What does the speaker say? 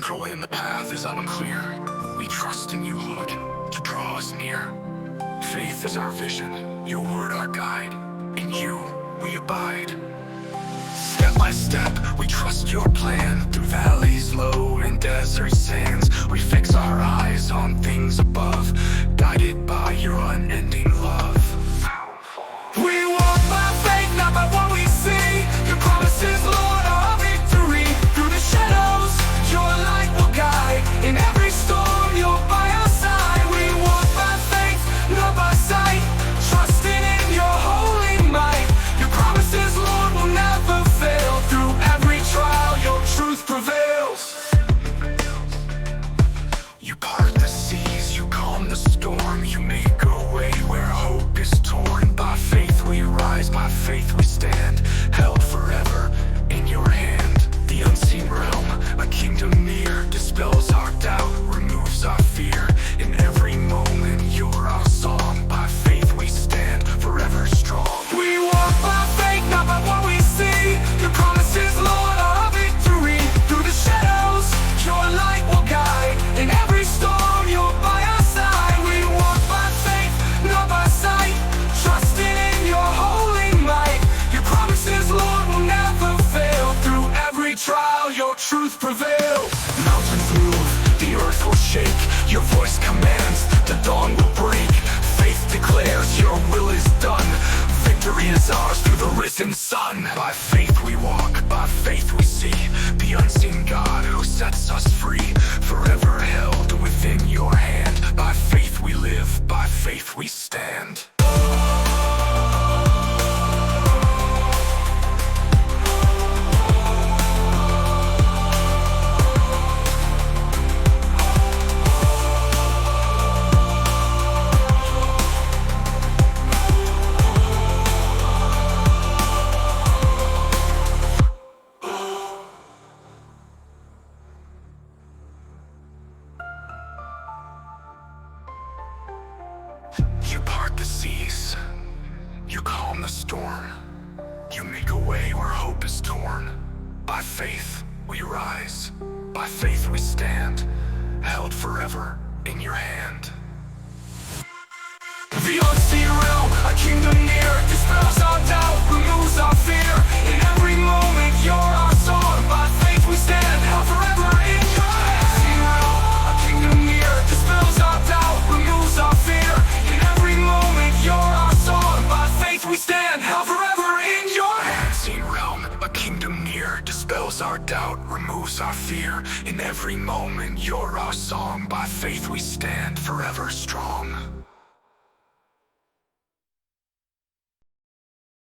When the path is unclear, we trust in you, Lord, to draw us near. Faith is our vision, your word our guide. In you we abide. Step by step, we trust your plan. Through valleys low and desert sands, we fix our eyes on things above, guided by your unending love. We walk by faith, not by what we see. Your promises, Lord, are our victory. Through the shadows, your light will guide. In every storm, you're by our side. We walk by faith, not by sight, trusting in your holy might. Your promises, Lord, will never fail. Through every trial, your truth prevails. You part the seas, you calm the storm. You make a way where hope is torn. By faith we rise, by faith we stand, held forever in your hand. The unseen realm, a kingdom near, dispels our doubt, removes our fear. In every moment you're our song. By faith we stand, forever strong. We walk by faith, not by what we see. Your promises, Lord, are our victory. Through the shadows, your light will guide. In every storm, you're by our side. We walk by faith, not by sight, trusting in your holy might. Your promises, Lord, will never fail. Through every trial, your truth prevails. Mountains move, the earth will shake. Your voice commands, the dawn will break. Faith declares your will is done. Victory is ours through the risen sun. By faith we walk, by faith we see the unseen God who sets us free, forever held within your hand. By faith we live, by faith we stand. You part the seas, you calm the storm. You make a way where hope is torn. By faith we rise, by faith we stand, held forever in your hand. The unseen realm, a kingdom near, dispels our doubt, removes our fear. In every moment you're our song. By faith we stand, held forever in your hand. Unseen realm, a kingdom near, dispels our doubt, removes our fear. In every moment you're our song. By faith we stand, held forever in your hand. Unseen realm, a kingdom near, dispels our doubt, removes our fear. In every moment you're our song. By faith we stand, forever strong.